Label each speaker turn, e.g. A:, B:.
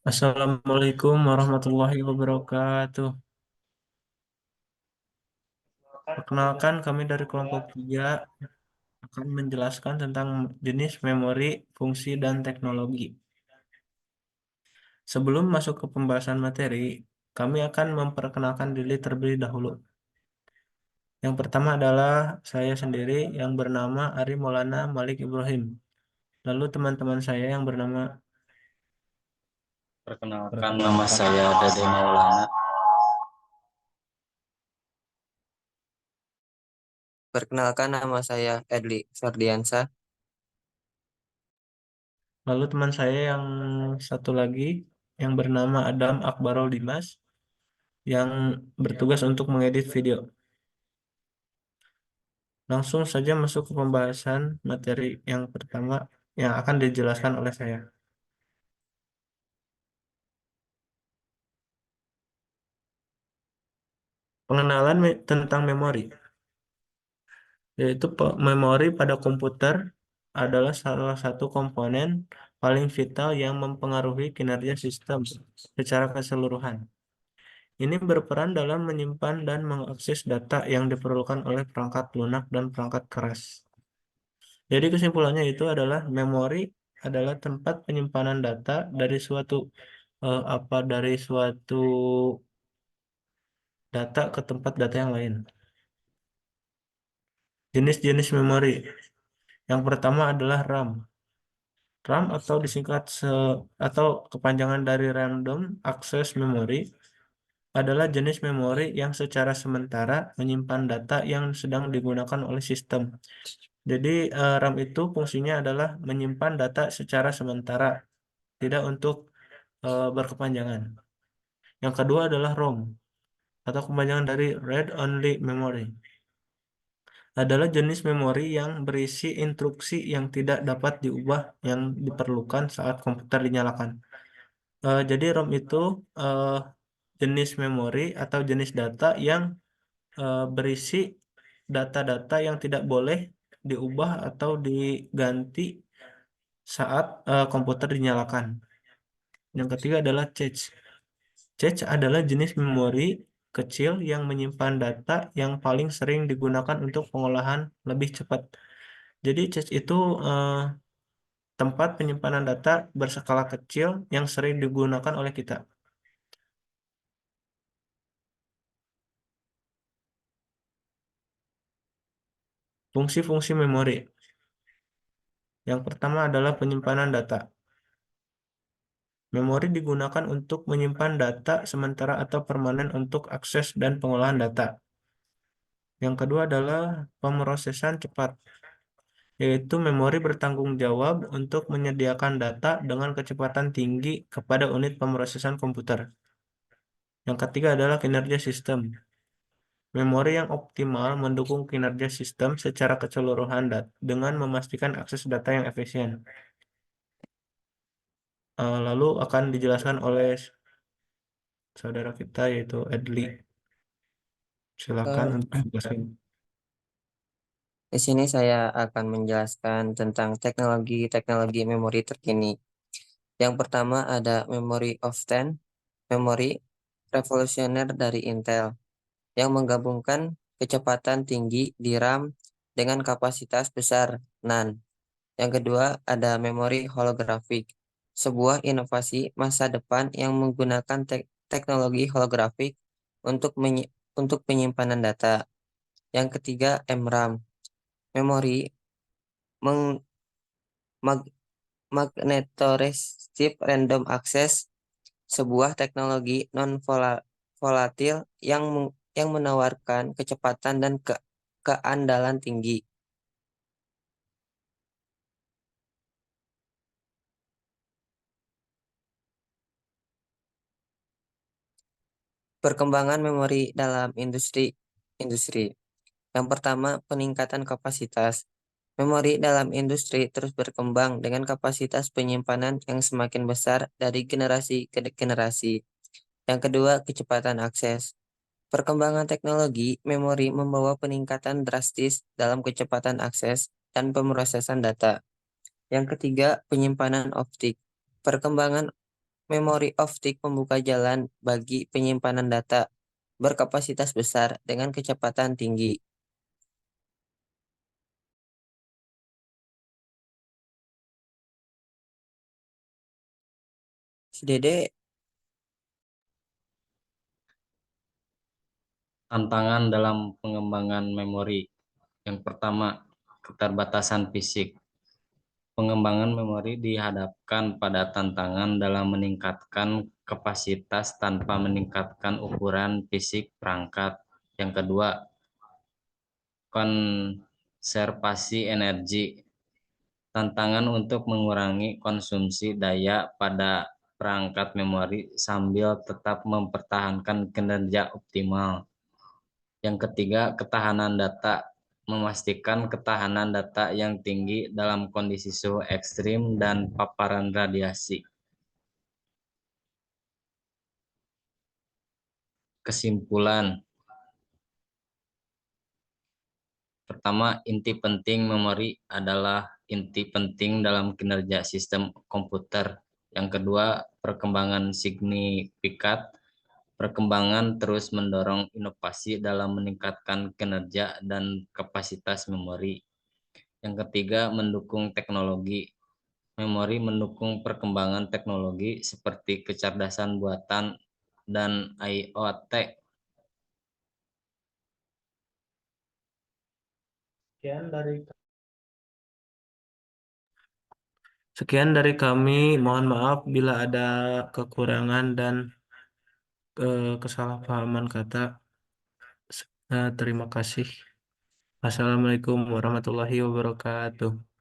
A: Assalamualaikum warahmatullahi wabarakatuh. Perkenalkan, kami dari kelompok 3 akan menjelaskan tentang jenis memori, fungsi, dan teknologi. Sebelum masuk ke pembahasan materi, kami akan memperkenalkan diri terlebih dahulu. Yang pertama adalah saya sendiri yang bernama Ari Maulana Malik Ibrahim. Lalu teman-teman saya yang bernama
B: Perkenalkan nama saya Dede Maulana.
C: Perkenalkan nama saya Edli Ferdiansa.
A: lalu teman saya yang satu lagi yang bernama Adam Akbarol Dimas yang bertugas untuk mengedit video. Langsung saja masuk ke pembahasan materi yang pertama yang akan dijelaskan oleh saya. Pengenalan tentang memori, yaitu memori pada komputer adalah salah satu komponen paling vital yang mempengaruhi kinerja sistem secara keseluruhan. Ini berperan dalam menyimpan dan mengakses data yang diperlukan oleh perangkat lunak dan perangkat keras. Jadi kesimpulannya itu adalah memori adalah tempat penyimpanan data dari suatu data ke tempat data yang lain. Jenis-jenis memori. Yang pertama adalah RAM. RAM atau kepanjangan dari Random Access Memory adalah jenis memori yang secara sementara menyimpan data yang sedang digunakan oleh sistem. Jadi RAM itu fungsinya adalah menyimpan data secara sementara, tidak untuk berkepanjangan. Yang kedua adalah ROM atau kepanjangan dari Read Only Memory. Adalah jenis memori yang berisi instruksi yang tidak dapat diubah yang diperlukan saat komputer dinyalakan. Jadi ROM itu eh, jenis memori atau jenis data yang berisi data-data yang tidak boleh diubah atau diganti saat komputer dinyalakan. Yang ketiga adalah cache. Cache adalah jenis memori kecil yang menyimpan data yang paling sering digunakan untuk pengolahan lebih cepat. Jadi cache itu eh, tempat penyimpanan data berskala kecil yang sering digunakan oleh kita. Fungsi-fungsi memori. Yang pertama adalah penyimpanan data. Memori digunakan untuk menyimpan data sementara atau permanen untuk akses dan pengolahan data. Yang kedua adalah pemrosesan cepat, yaitu memori bertanggung jawab untuk menyediakan data dengan kecepatan tinggi kepada unit pemrosesan komputer. Yang ketiga adalah kinerja sistem. Memori yang optimal mendukung kinerja sistem secara keseluruhan dengan memastikan akses data yang efisien. Lalu akan dijelaskan oleh saudara kita yaitu Edli. Silakan
C: Eh,
A: untuk menjelaskan.
C: Di sini saya akan menjelaskan tentang teknologi-teknologi memori terkini. Yang pertama ada Memory of 10, memori revolusioner dari Intel, yang menggabungkan kecepatan tinggi di RAM dengan kapasitas besar NAND. Yang kedua ada memori holografik, sebuah inovasi masa depan yang menggunakan teknologi holografik untuk penyimpanan data. Yang ketiga MRAM, memori meng- mag- magnetoresistive random access, sebuah teknologi non volatil yang menawarkan kecepatan dan keandalan tinggi. Perkembangan memori dalam industri. Yang pertama, peningkatan kapasitas. Memori dalam industri terus berkembang dengan kapasitas penyimpanan yang semakin besar dari generasi ke generasi. Yang kedua, kecepatan akses. Perkembangan teknologi memori membawa peningkatan drastis dalam kecepatan akses dan pemrosesan data. Yang ketiga, penyimpanan optik. Perkembangan memori optik membuka jalan bagi penyimpanan data berkapasitas besar dengan kecepatan tinggi. Si Dede,
B: Tantangan dalam pengembangan memori. Yang pertama, keterbatasan fisik. Pengembangan memori dihadapkan pada tantangan dalam meningkatkan kapasitas tanpa meningkatkan ukuran fisik perangkat. Yang kedua, konservasi energi. Tantangan untuk mengurangi konsumsi daya pada perangkat memori sambil tetap mempertahankan kinerja optimal. Yang ketiga, ketahanan data. Memastikan ketahanan data yang tinggi dalam kondisi suhu ekstrim dan paparan radiasi. Kesimpulan. Pertama, inti penting memori adalah inti penting dalam kinerja sistem komputer. Yang kedua, perkembangan signifikan. Perkembangan terus mendorong inovasi dalam meningkatkan kinerja dan kapasitas memori. Yang ketiga, mendukung teknologi. Memori mendukung perkembangan teknologi seperti kecerdasan buatan dan IoT.
A: Sekian dari kami. Mohon maaf bila ada kekurangan dan kesalahpahaman kata. Terima kasih. Assalamualaikum warahmatullahi wabarakatuh.